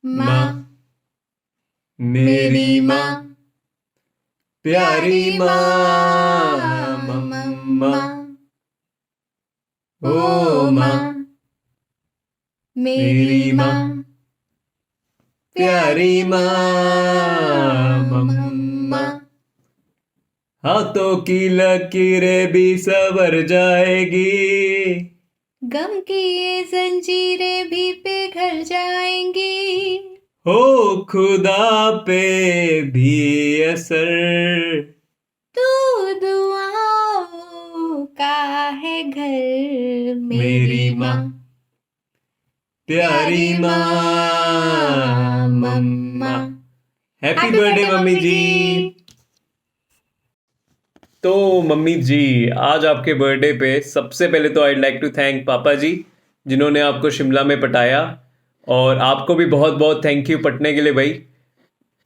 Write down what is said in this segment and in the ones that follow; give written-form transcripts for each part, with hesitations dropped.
माँ, मेरी माँ, प्यारी माँ, मम्मा। ओ माँ, मेरी माँ, प्यारी माँ, मम्मा। हाथों की लकीरें भी संवर जाएगी, गम की ये जंजीरें भी पिघल जाएंगी। हो खुदा पे भी असर, तू दुआओं का है घर। मेरी माँ, प्यारी माँ, मम्मा। हैप्पी बर्थडे मम्मी जी। तो मम्मी जी, आज आपके बर्थडे पे सबसे पहले तो आई लाइक टू थैंक पापा जी, जिन्होंने आपको शिमला में पटाया। और आपको भी बहुत बहुत थैंक यू पटने के लिए भाई।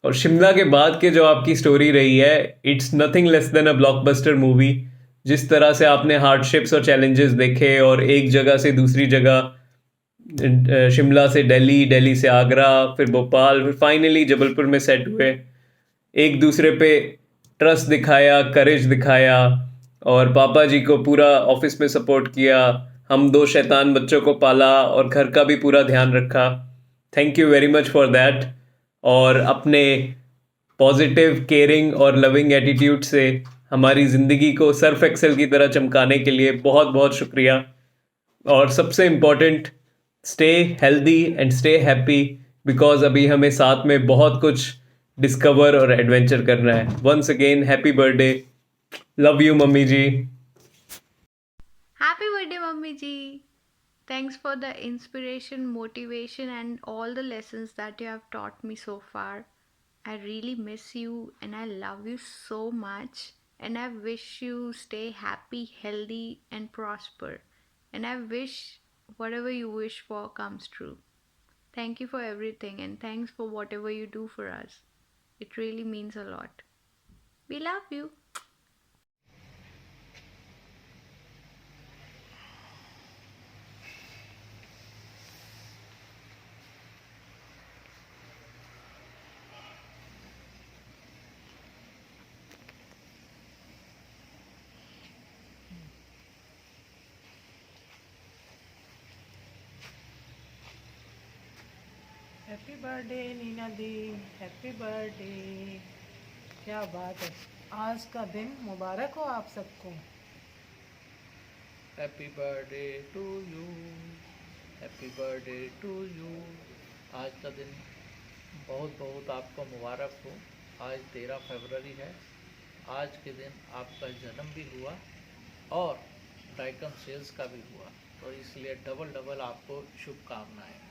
और शिमला के बाद के जो आपकी स्टोरी रही है, it's nothing less than a blockbuster movie. जिस तरह से आपने हार्डशिप्स और चैलेंजेस देखे और एक जगह से दूसरी जगह, शिमला से दिल्ली, दिल्ली से आगरा, फिर भोपाल, फिर फाइनली जबलपुर में सेट हुए, एक दूसरे पे ट्रस्ट दिखाया, करेज दिखाया, और पापा जी को पूरा ऑफिस में सपोर्ट किया, हम दो शैतान बच्चों को पाला और घर का भी पूरा ध्यान रखा। Thank you very much for that. और अपने पॉजिटिव, केयरिंग और लविंग एटीट्यूड से हमारी ज़िंदगी को सर्फ एक्सेल की तरह चमकाने के लिए बहुत बहुत शुक्रिया। और सबसे important, stay healthy and stay happy, because अभी हमें साथ में बहुत कुछ डिस्कवर और एडवेंचर करना है। Once again happy birthday, love you mummy ji. Happy birthday, Mummy Ji! Thanks for the inspiration, motivation, and all the lessons that you have taught me so far. I really miss you and I love you so much. And I wish you stay happy, healthy, and prosper. And I wish whatever you wish for comes true. Thank you for everything and thanks for whatever you do for us. It really means a lot. We love you. Happy birthday Neena दी, happy birthday. क्या बात है, आज का दिन मुबारक हो आप सबको। Happy birthday to you, happy birthday to you. आज का दिन बहुत बहुत आपको मुबारक हो। आज 13 फरवरी है। आज के दिन आपका जन्म भी हुआ और डाइकन सेल्स का भी हुआ, तो इसलिए डबल डबल आपको शुभकामनाएं।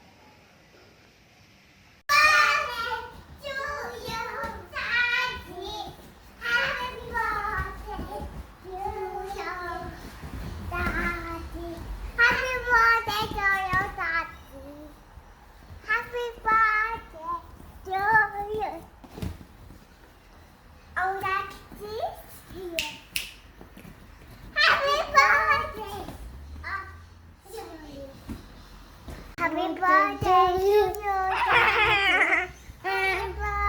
Happy birthday to you. Happy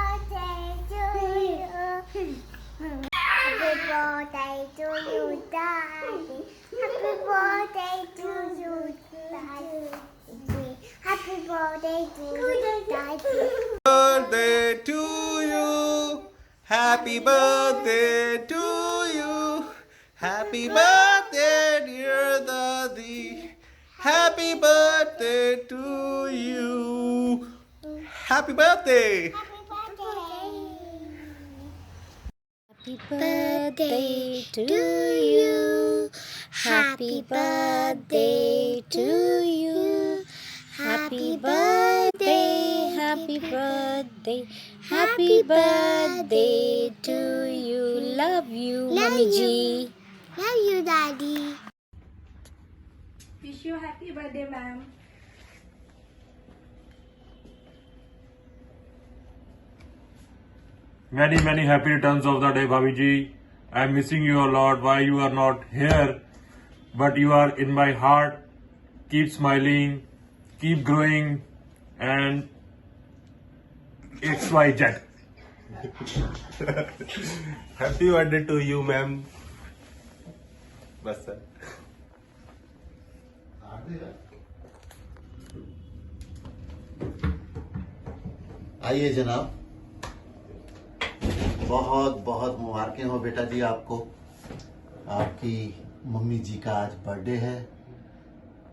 birthday to you. Happy birthday to you, Daddy. Happy birthday to you, Daddy. Happy birthday to you, Daddy. Birthday to you. Happy birthday to you. Happy birthday, dear Daddy. Happy birthday to you. Happy birthday. Happy birthday. Happy birthday to you. Happy birthday to you. Happy birthday, happy birthday, happy birthday to you. Love you, Mummy Ji. Love you, Daddy. Wish you happy birthday, ma'am. Many many happy returns of the day, Bhabhi ji. I am missing you a lot. Why you are not here? But you are in my heart. Keep smiling, keep growing, and XYZ. Happy birthday to you ma'am. बस sir. आइए जनाब, बहुत बहुत मुबारकें हो बेटा जी आपको। आपकी mummy जी का आज बर्थडे है,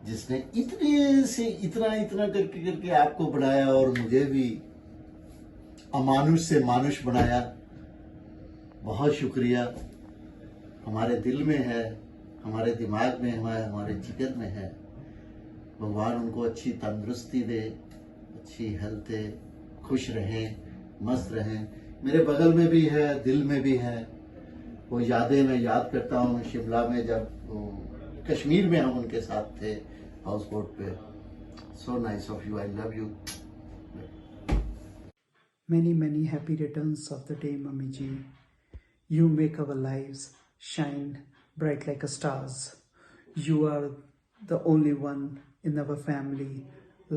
जिसने इतने से इतना इतना करके करके आपको बढ़ाया और मुझे भी अमानुष से मानुष बनाया। बहुत शुक्रिया। हमारे दिल में है, हमारे दिमाग में है, हमारे जिगर में है। भगवान उनको अच्छी तंदुरुस्ती दे, अच्छी हेल्थ दे, खुश रहें, मस्त रहें। मेरे बगल में भी है, दिल में भी है। वो यादें मैं याद करता हूँ शिमला में, जब कश्मीर में हम उनके साथ थे हाउस बोट पे। So nice of you, I love you. Many happy returns of the day, Mummy ji. You make our lives shine bright like a stars. You are the only one in our family,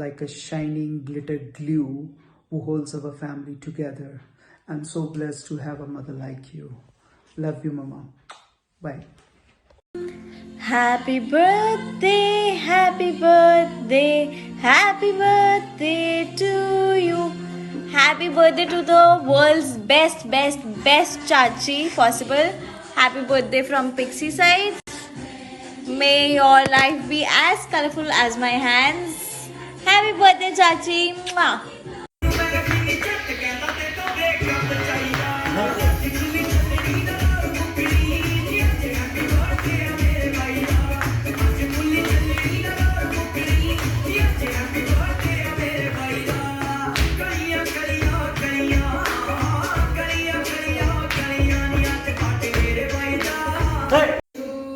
like a shining glitter glue who holds our family together. I'm so blessed to have a mother like you. Love you, Mama. Bye. Happy birthday, happy birthday, happy birthday to you. Happy birthday to the world's best Chachi possible. Happy birthday from Pixie side. May your life be as colorful as my hands. Happy birthday, Chachi. Mwah.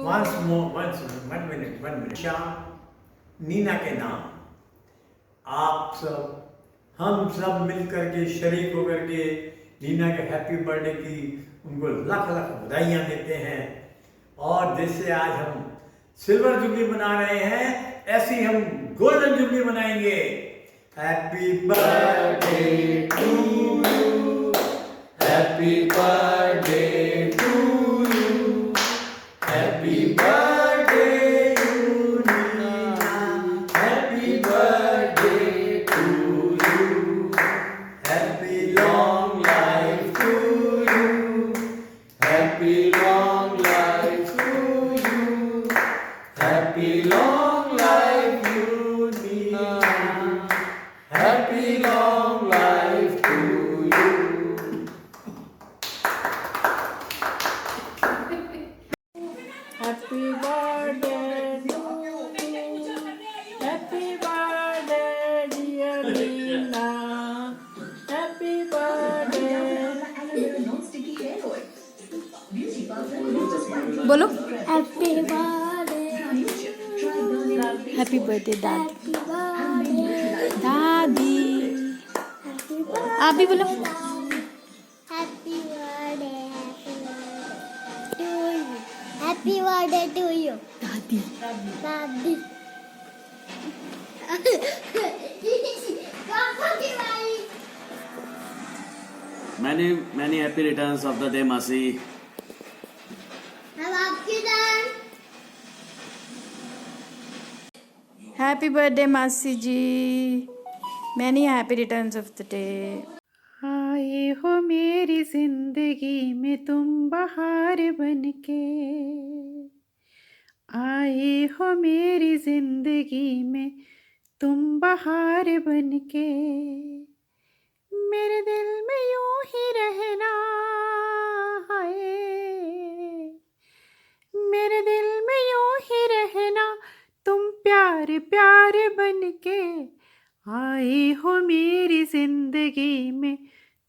One minute. Shyam Neena के नाम आप सब, हम सब मिल करके शरीक होकर के नीना के हैप्पी बर्थडे की उनको लाख लाख बधाइयाँ देते हैं। और जैसे आज हम सिल्वर जुबली मना रहे हैं, ऐसे ही हम गोल्डन जुबली मनाएंगे। Happy birthday to you, happy birthday to you, happy birthday बोलो हैप्पी बर्थडे, हैप्पी बर्थडे दादी। आप भी बोलो happy birthday to you, happy birthday to you दादी। दादी। Many happy returns of the day, Masi. अब आपकी टर्न। हैप्पी बर्थडे मासी जी। Many happy returns of the day. आए हो मेरी जिंदगी में तुम बहार बनके, आए हो मेरी जिंदगी में तुम बहार बनके। मेरे दिल में यूं ही रहना है, मेरे दिल में यूं ही रहना, तुम प्यार प्यार बनके। आए हो मेरी जिंदगी में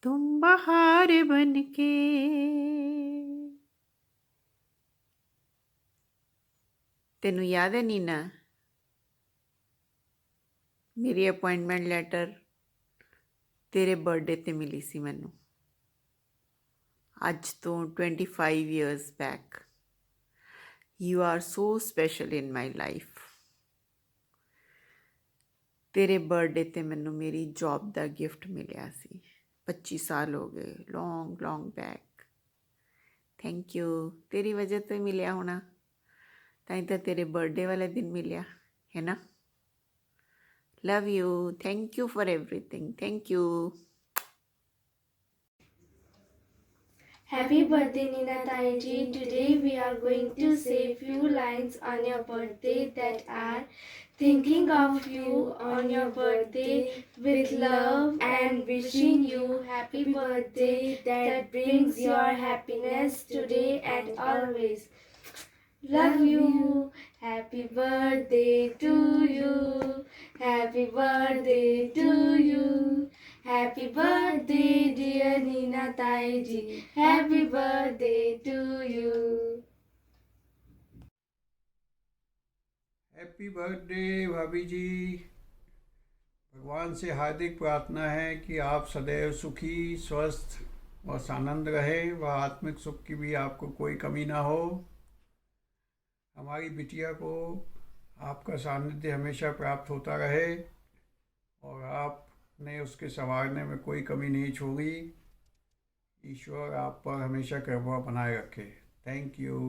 तुम बहार बनके। ਤੈਨੂੰ ਯਾਦ ਹੈ ਨੀਨਾ, ਮੇਰੀ ਅਪਾਇੰਟਮੈਂਟ ਲੈਟਰ ਤੇਰੇ ਬਰਥਡੇ ਤੇ ਮਿਲੀ ਸੀ ਮੈਨੂੰ, ਅੱਜ ਤੋਂ 25 years back. You are so special in my life. ਤੇਰੇ ਬਰਥਡੇ ਤੇ ਮੈਨੂੰ ਮੇਰੀ ਜੌਬ ਦਾ ਗਿਫਟ ਮਿਲਿਆ ਸੀ, 25 साल हो गए, long long back. Thank you, तेरी वजह तो मिलिया होना, ताई तो तेरे बर्थडे वाले दिन मिलिया है ना। Love you, thank you for everything, thank you. Happy birthday Nina Taiji. Today we are going to say few lines on your birthday that are thinking of you on your birthday with love and wishing you happy birthday that brings your happiness today and always. Love you. Happy birthday to you. Happy birthday to you. Happy birthday dear Nina Taiji. Happy birthday to you. Happy birthday भाभी जी। भगवान से हार्दिक प्रार्थना है कि आप सदैव सुखी, स्वस्थ और सानंद रहे व आत्मिक सुख की भी आपको कोई कमी ना हो। हमारी बिटिया को आपका सानिध्य हमेशा प्राप्त होता रहे और आपने उसके संवारने में कोई कमी नहीं छोड़ी। ईश्वर आप पर हमेशा कृपा बनाए रखे। Thank you.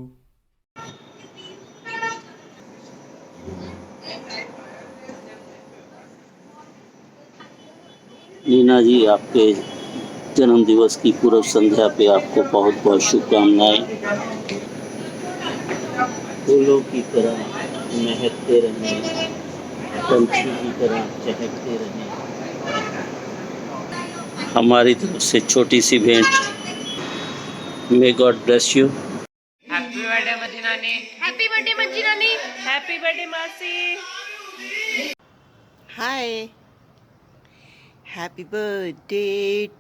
नीना जी, आपके जन्मदिवस की पूर्व संध्या पे आपको बहुत बहुत शुभकामनाएं। फूलों की तरह महकते रहें, पंछी की तरह चहकते रहें। हमारी तरफ से छोटी सी भेंट। May God bless you. Happy birthday मज्जी नानी। हैप्पी बर्थडे मज्जी नानी। हैप्पी बर्थडे मासी। Hi, happy birthday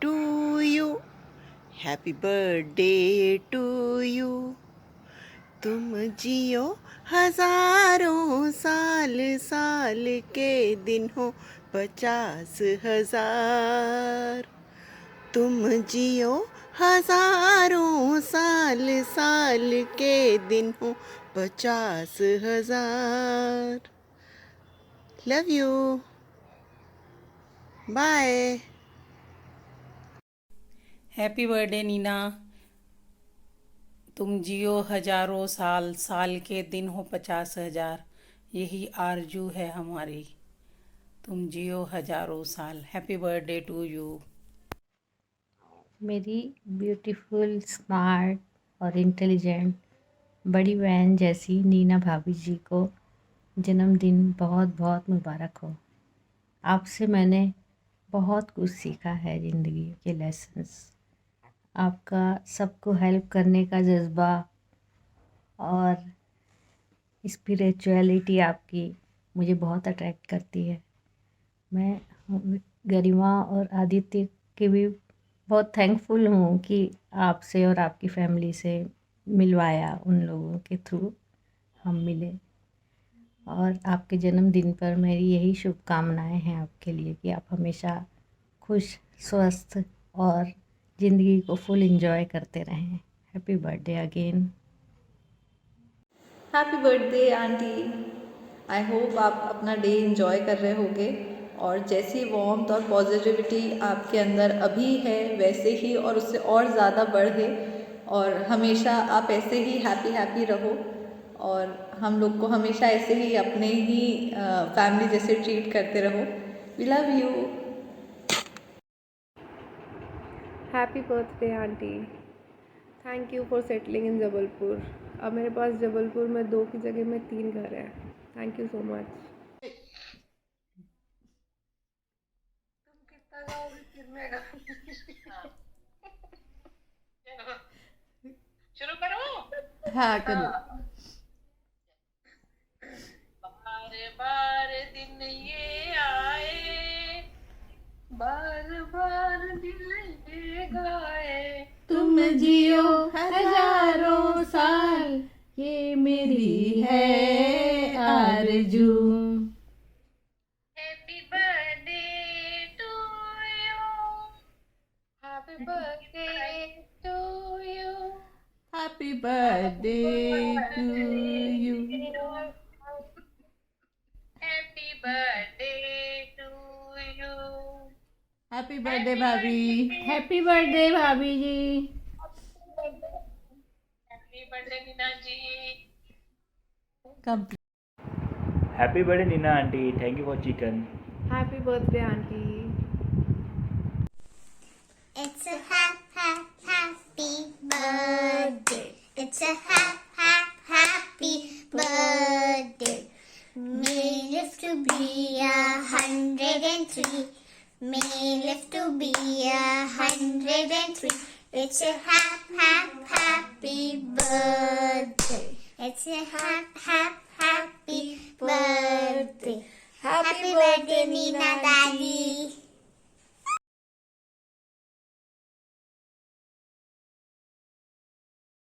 to you, happy birthday to you. तुम जियो हजारों साल, साल के दिन हो 50,000। तुम जियो हजारों साल, साल के दिन हो 50,000। Love you, bye. Happy birthday Neena, तुम जियो हजारों साल, साल के दिन हो 50,000। यही आरजू है हमारी, तुम जियो हजारों साल। Happy birthday to you. मेरी ब्यूटीफुल, स्मार्ट और इंटेलिजेंट बड़ी बहन जैसी नीना भाभी जी को जन्मदिन बहुत बहुत मुबारक हो। आपसे मैंने बहुत कुछ सीखा है ज़िंदगी के लेसन्स। आपका सबको हेल्प करने का जज्बा और स्पिरिचुअलिटी आपकी मुझे बहुत अट्रैक्ट करती है। मैं गरिमा और आदित्य के भी बहुत थैंकफुल हूँ कि आपसे और आपकी फैमिली से मिलवाया, उन लोगों के थ्रू हम मिले। और आपके जन्मदिन पर मेरी यही शुभकामनाएं हैं आपके लिए कि आप हमेशा खुश, स्वस्थ और ज़िंदगी को फुल एंजॉय करते रहें। Happy birthday again. Happy birthday aunty. I hope आप अपना डे एंजॉय कर रहे होगे और जैसी वार्मथ और पॉजिटिविटी आपके अंदर अभी है वैसे ही और उससे और ज़्यादा बढ़े और हमेशा आप ऐसे ही हैप्पी रहो और हम लोग को हमेशा ऐसे ही अपने ही फैमिली जैसे ट्रीट करते रहो। We love you. Happy birthday aunty. Thank you for settling in Jabalpur. अब मेरे पास जबलपुर में 2 की जगह में 3 घर हैं। Thank you so much. शुरू करो। हाँ करो। बार बार दिन ये आए, बार बार दिल ये गाए। तुम जियो हजारों साल, ये मेरी है आरज़ू। Happy birthday to you, happy birthday to you, happy birthday to you, happy birthday to you, happy birthday भाभी। हैप्पी बर्थडे भाभी जी। Happy birthday, Nina auntie. Thank you for chicken. Happy birthday auntie. It's a happy birthday. It's a happy birthday. May you live to be 103. May you live to be 103. It's a happy birthday. It's a happy birthday. Happy birthday, Nina Daddy.